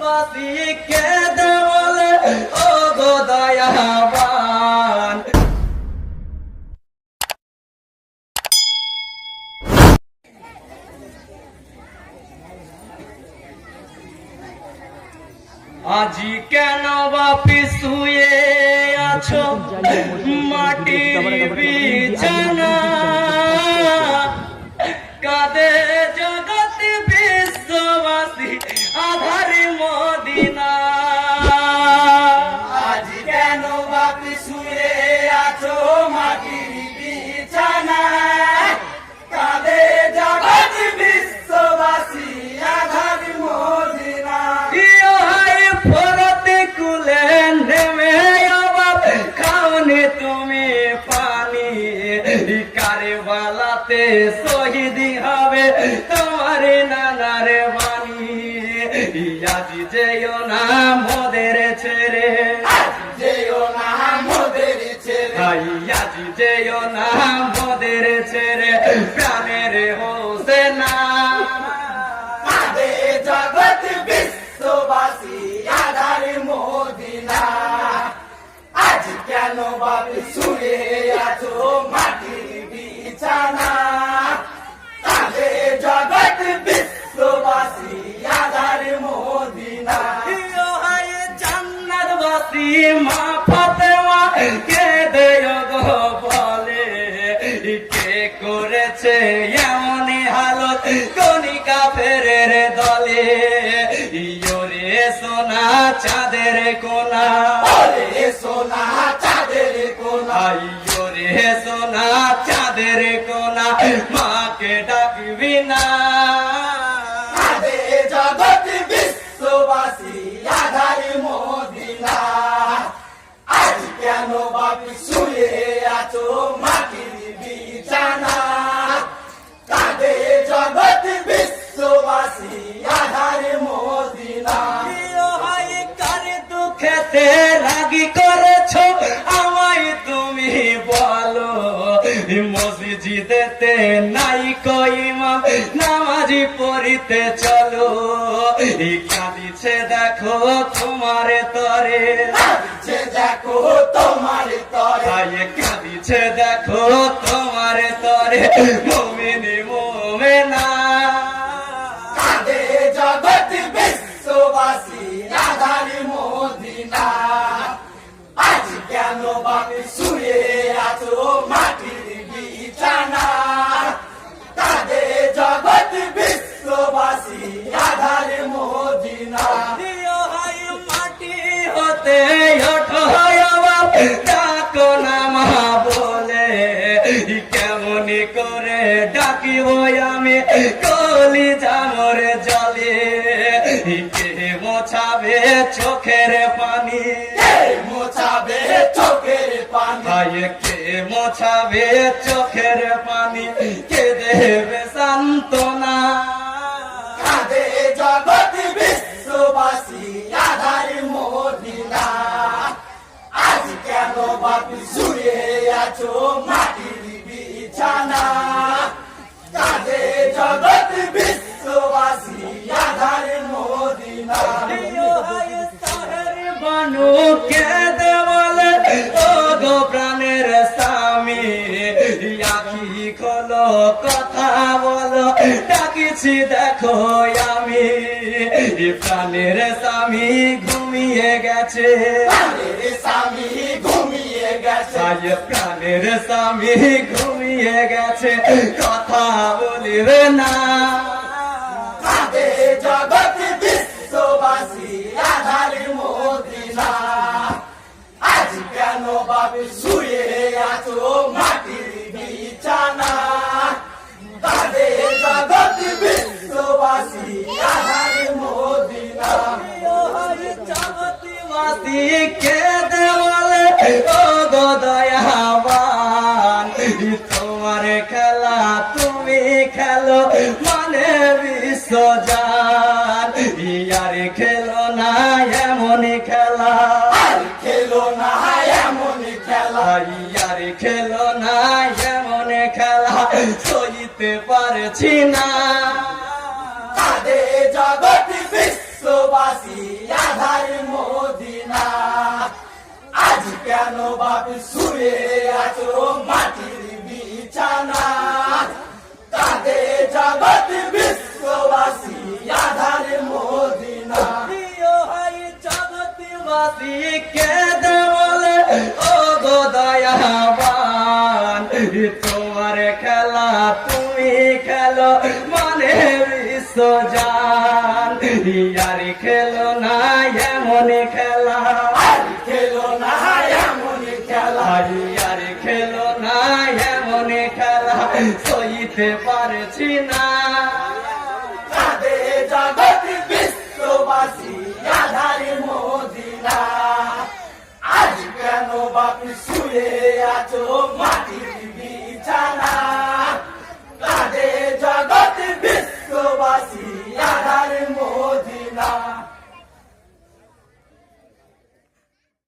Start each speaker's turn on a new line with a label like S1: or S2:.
S1: বাসি কেঁদে বলে ও গো দয়াবান। আজি কেন বাপি শুয়ে আছো মাটির বিছানা, কাঁদে জগৎ বিশ্ববাসী আধারে মদিনা।
S2: আজি কেন বাপি শুয়ে আছো মাটির বিছানা, কাঁদে জগৎ বিশ্ববাসী আধার মদিনা।
S1: ইয়ো হাই ফরতে কুলে নেমে অবাব খাওনি তুমি পানি, কারবালাতে শহীদ হবে তোমার নানার বাণী। আজি যেও না মোদের ছেড়ে,
S2: যেও না মোদের ছেড়ে,
S1: আজি যেও না মোদের ছেড়ে প্রাণের হোসেনা।
S2: কাঁদে জগৎ বিশ্ববাসী আধার মদিনা। আজ কেন বাপি শুয়ে আছো মাটির বিছানা, কাঁদে জগৎ বিশ্ববাসী আধার মদিনা।
S1: ইয়ো হাই জান্নাতবাসী মা ফাতেমা কেঁদে গো বলে, কে করেছে এমন হালত কণিকা ফেরের দলে। ইয়ো রে সোনা চাঁদের কোনা,
S2: ওরে সোনা চাঁদের কোনা,
S1: ইয়ো রে সোনা চাঁদের কোনা, মাকে ডাকবি না।
S2: কাঁদে জগৎ বিশ্ববাসী আধার মদিনা। আজ কেন বাপি শুয়ে আছো মাটির বিছানা, কাঁদে জগৎ বিশ্ববাসী আধার মদিনা।
S1: ইয়ো হাই কার দুঃখেতে রাগি করেছো আমায় তুমি বলো, মসজিদেতে নাই কইমাম নামাজি পড়িতে চলো। কাঁদিছে দেখো তোমার তরে,
S2: কাঁদিছে দেখো তোমার তরে,
S1: কাঁদিছে দেখো তোমার তরে মুমিনি মুমিনা।
S2: কাঁদে জগৎ বিশ্ববাসী আধার মদিনা। আজ কেন বাপি শুয়ে আছো মাটির বিছানা, কাঁদে জগৎ বিশ্ববাসী আধার মদিনা।
S1: ইয়ো হাই মাটি হতে ওঠো বাপ ডাকো না মা বলে, কেমন করে ডাকিব আমি কলি জামর জলে। কে মোছাবে চোখের পানি,
S2: কে মোছাবে চোখের পানি,
S1: কে মোছাবে চোখের পানি, কে দেবে সান্ত্বনা।
S2: কাঁদে জগৎ বিশ্ববাসী আধার মদিনা। আজ কেন বাপি শুয়ে আছো মাটির বিছানা, কাঁদে জগৎ বিশ্ববাসী আধার মদিনা।
S1: ইয়ো হাই সাহের বানু কেঁদে বলে ও গো প্রাণের স্বামী, আখি খোলো কথা বলো ডাকিছি দেখো আমি। প্রাণের স্বামী ঘুমিয়ে গেছে,
S2: প্রাণের স্বামী ঘুমিয়ে গেছে,
S1: প্রাণের স্বামী ঘুমিয়ে গেছে কথা বলিবে না।
S2: কাঁদে জগৎ বিশ্ববাসী আধার মদিনা। আজ কেন বাপি শুয়ে আছো মাটির বিছানা, কাঁদে জগৎ বিশ্ববাসী আধার মদিনা।
S1: ইয়ো হাই জগৎবাসী কেঁদে বলে ও গো দয়াবান, তোমার খেলা তুমি খেলো মানে বিশ্বজান। ইয়ার খেলো না এমন খেলা,
S2: আর খেলো না এমন খেলা,
S1: ইয়ার খেলো না এমন খেলা সইতে পারছি না।
S2: কাঁদে জগৎ বিশ্ববাসী বাপি শুয়ে আছো মাটির বিছানা কাঁদে জগৎ বিশ্ববাসী আধার মদিনা
S1: প্রিয় হয় জগৎবাসী কেঁদে বলে ও গো দয়াবান তোমার খেলা তুমি খেলো মানে বিশ্বজান আর খেলো না এমন খেলা
S2: আর খেলো না এমন খেলা
S1: আর খেলো না এমন খেলা সইতে পারছি না